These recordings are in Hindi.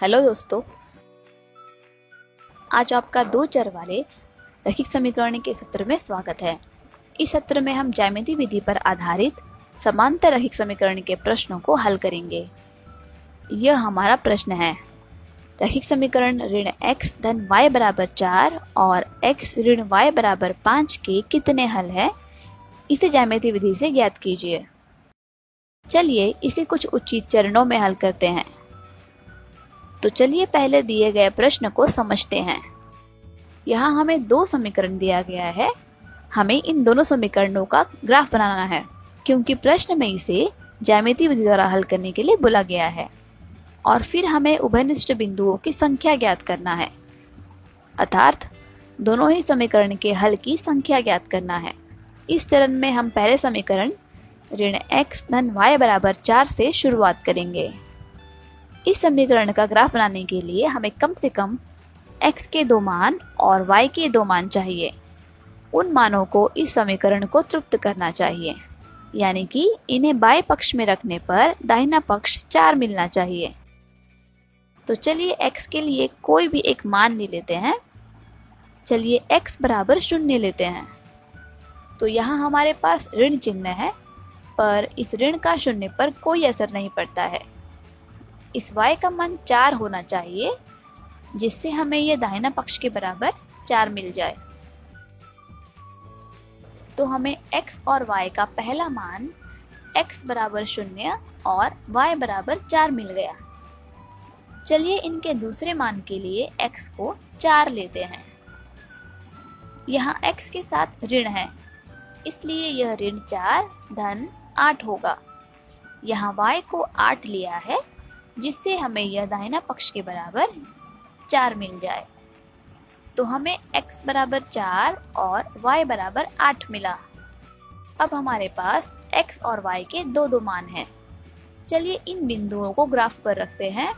हेलो दोस्तों, आज आपका दो चर वाले रैखिक समीकरण के सत्र में स्वागत है। इस सत्र में हम ज्यामितीय विधि पर आधारित समांतर रैखिक समीकरण के प्रश्नों को हल करेंगे। यह हमारा प्रश्न है, रैखिक समीकरण ऋण x धन y बराबर 4 और x ऋण y बराबर 5 के कितने हल हैं? इसे ज्यामितीय विधि से ज्ञात कीजिए। चलिए इसे कुछ उचित चरणों में हल करते हैं। तो चलिए पहले दिए गए प्रश्न को समझते हैं। यहाँ हमें दो समीकरण दिया गया है। हमें इन दोनों समीकरणों का ग्राफ बनाना है, क्योंकि प्रश्न में इसे ज्यामितीय विधि द्वारा हल करने के लिए बोला गया है। और फिर हमें उभयनिष्ठ बिंदुओं की संख्या ज्ञात करना है, अर्थात दोनों ही समीकरण के हल की संख्या ज्ञात करना है। इस चरण में हम पहले समीकरण ऋण x धन y बराबर 4 से शुरुआत करेंगे। इस समीकरण का ग्राफ बनाने के लिए हमें कम से कम x के दो मान और y के दो मान चाहिए। उन मानों को इस समीकरण को तृप्त करना चाहिए, यानी कि इन्हें बाएं पक्ष में रखने पर दाहिना पक्ष 4 मिलना चाहिए। तो चलिए x के लिए कोई भी एक मान ले लेते हैं। चलिए x बराबर 0 लेते हैं। तो यहाँ हमारे पास ऋण चिन्ह है, पर इस ऋण का 0 पर कोई असर नहीं पड़ता है। इस y का मान 4 होना चाहिए, जिससे हमें यह दाहिना पक्ष के बराबर 4 मिल जाए। तो हमें x और y का पहला मान x बराबर 0 और y बराबर 4 मिल गया। चलिए इनके दूसरे मान के लिए x को 4 लेते हैं। यहाँ x के साथ ऋण है, इसलिए यह ऋण 4 धन 8 होगा। यहाँ y को 8 लिया है, जिससे हमें यह दाहिना पक्ष के बराबर 4 मिल जाए। तो हमें x बराबर 4 और y बराबर 8 मिला। अब हमारे पास x और y के दो मान हैं। चलिए इन बिंदुओं को ग्राफ पर रखते हैं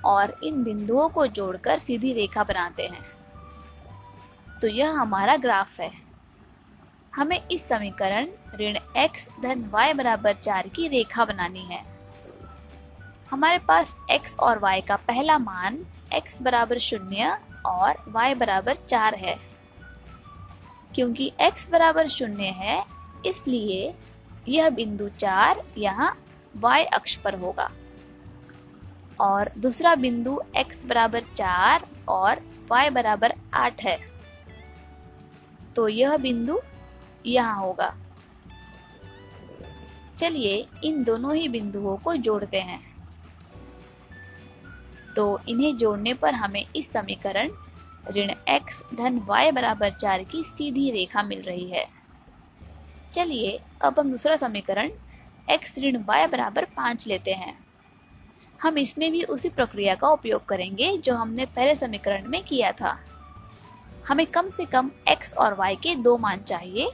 और इन बिंदुओं को जोड़कर सीधी रेखा बनाते हैं। तो यह हमारा ग्राफ है। हमें इस समीकरण ऋण x धन y बराबर 4 की रेखा बनानी है। हमारे पास x और y का पहला मान x बराबर 0 और y बराबर 4 है। क्योंकि x बराबर 0 है, इसलिए यह बिंदु 4 यहाँ y अक्ष पर होगा और दूसरा बिंदु x बराबर 4 और y बराबर 8 है। तो यह बिंदु यहाँ होगा। चलिए इन दोनों ही बिंदुओं को जोड़ते हैं। तो इन्हें जोड़ने पर हमें इस समीकरण ऋण x धन y बराबर 4 की सीधी रेखा मिल रही है। चलिए अब हम दूसरा समीकरण x ऋण y बराबर 5 लेते हैं। हम इसमें भी उसी प्रक्रिया का उपयोग करेंगे जो हमने पहले समीकरण में किया था। हमें कम से कम x और y के दो मान चाहिए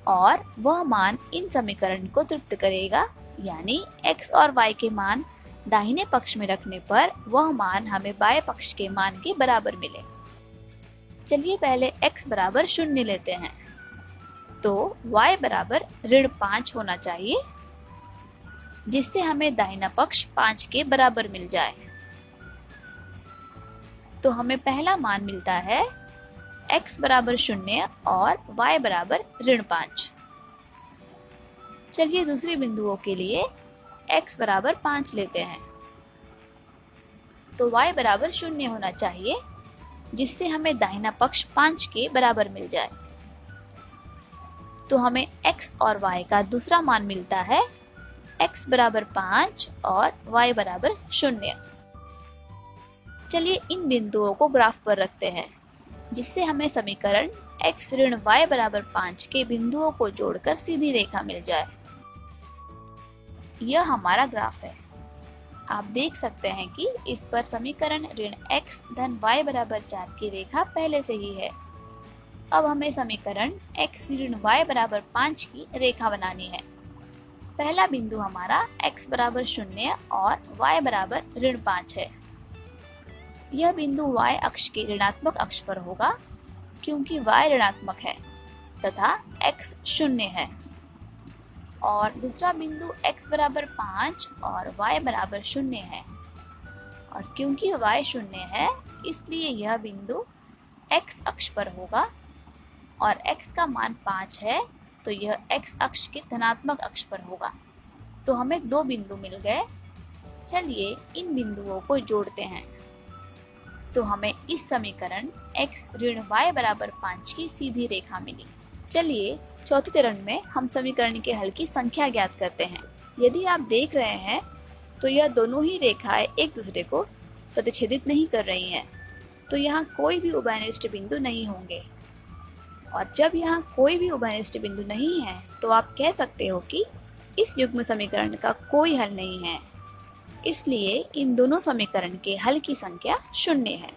और वह मान इन समीकरण को तृप्त करेगा, यानी x और y के मान दाहिने पक्ष में रखने पर वह मान हमें बाएं पक्ष के मान के बराबर मिले। चलिए पहले x बराबर 0 लेते हैं। तो y बराबर ऋण 5 होना चाहिए, जिससे हमें दाहिना पक्ष 5 के बराबर मिल जाए। तो हमें पहला मान मिलता है x बराबर 0 और y बराबर ऋण 5। चलिए दूसरे बिंदुओं के लिए x बराबर 5 लेते हैं। तो y बराबर 0 होना चाहिए, जिससे हमें दाहिना पक्ष 5 के बराबर मिल जाए। तो हमें x और y का दूसरा मान मिलता है x बराबर 5 और y बराबर 0। चलिए इन बिंदुओं को ग्राफ पर रखते हैं, जिससे हमें समीकरण x ऋण y बराबर 5 के बिंदुओं को जोड़कर सीधी रेखा मिल जाए। यह हमारा ग्राफ है। आप देख सकते हैं कि इस पर समीकरण ऋण x धन y बराबर 4 की रेखा पहले से ही है। अब हमें समीकरण x ऋण y बराबर 5 की रेखा बनानी है। पहला बिंदु हमारा x बराबर 0 और y बराबर ऋण 5 है। यह बिंदु y अक्ष के ऋणात्मक अक्ष पर होगा, क्योंकि y ऋणात्मक है तथा x 0 है। और दूसरा बिंदु x बराबर 5 और y बराबर 0 है। और क्योंकि y शून्य है इसलिए यह बिंदु x अक्ष पर होगा और x का मान 5 है तो यह x अक्ष के धनात्मक अक्ष पर होगा। तो हमें 2 बिंदु मिल गए। चलिए इन बिंदुओं को जोड़ते हैं। तो हमें इस समीकरण x ऋण y बराबर 5 की सीधी रेखा मिली। चलिए चौथे चरण में हम समीकरण के हल की संख्या ज्ञात करते हैं। यदि आप देख रहे हैं तो यह दोनों ही रेखाएं एक दूसरे को प्रतिच्छेदित नहीं कर रही हैं, तो यहाँ कोई भी उभयनिष्ठ बिंदु नहीं होंगे। और जब यहाँ कोई भी उभयनिष्ठ बिंदु नहीं है तो आप कह सकते हो कि इस युग्म समीकरण का कोई हल नहीं है। इसलिए इन दोनों समीकरण के हल की संख्या 0 है।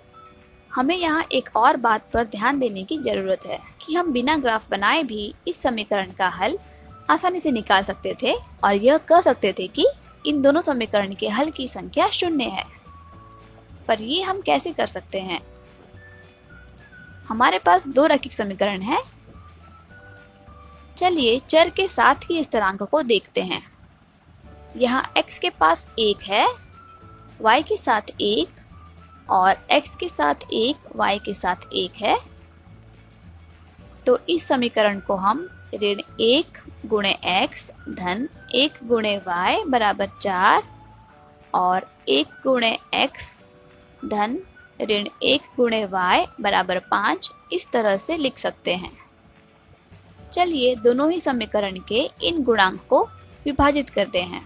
हमें यहाँ एक और बात पर ध्यान देने की जरूरत है कि हम बिना ग्राफ बनाए भी इस समीकरण का हल आसानी से निकाल सकते थे और यह कह सकते थे कि इन दोनों समीकरण के हल की संख्या 0 है। पर ये हम कैसे कर सकते हैं? हमारे पास 2 रैखिक समीकरण हैं। चलिए चर के साथ ही स्थिरांक को देखते हैं। यहाँ x के पास 1 है, y के साथ 1 और x के साथ 1, y के साथ 1 है। तो इस समीकरण को हम ऋण 1 गुणे x धन 1 गुणे y बराबर 4 और 1 गुणे x धन ऋण 1 गुणे y बराबर 5 इस तरह से लिख सकते हैं। चलिए दोनों ही समीकरण के इन गुणांक को विभाजित करते हैं।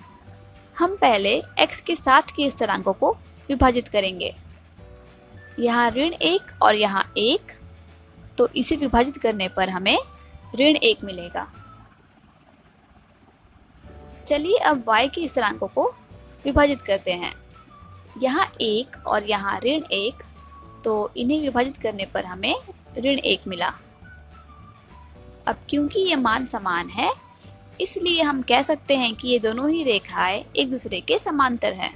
हम पहले x के साथ के स्थिरांकों को विभाजित करेंगे। यहाँ ऋण 1 और यहाँ 1, तो इसे विभाजित करने पर हमें ऋण 1 मिलेगा। चलिए अब y के स्थिरांकों को विभाजित करते हैं। यहाँ 1 और यहाँ ऋण 1, तो इन्हें विभाजित करने पर हमें ऋण 1 मिला। अब क्योंकि ये मान समान है इसलिए हम कह सकते हैं कि ये दोनों ही रेखाएं एक दूसरे के समांतर हैं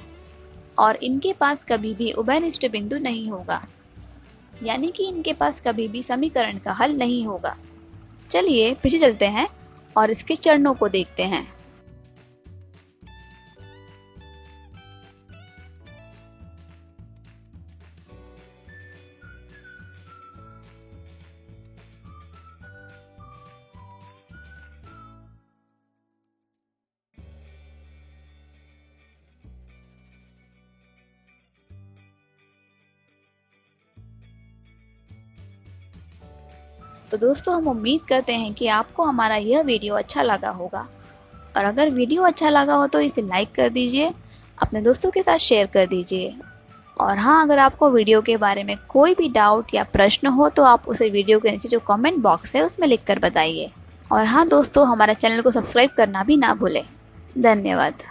और इनके पास कभी भी उभयनिष्ठ बिंदु नहीं होगा, यानी कि इनके पास कभी भी समीकरण का हल नहीं होगा। चलिए पीछे चलते हैं और इसके चरणों को देखते हैं। तो दोस्तों हम उम्मीद करते हैं कि आपको हमारा यह वीडियो अच्छा लगा होगा और अगर वीडियो अच्छा लगा हो तो इसे लाइक कर दीजिए, अपने दोस्तों के साथ शेयर कर दीजिए। और हाँ, अगर आपको वीडियो के बारे में कोई भी डाउट या प्रश्न हो तो आप उसे वीडियो के नीचे जो कमेंट बॉक्स है उसमें लिख कर बताइए। और हाँ दोस्तों, हमारे चैनल को सब्सक्राइब करना भी ना भूलें। धन्यवाद।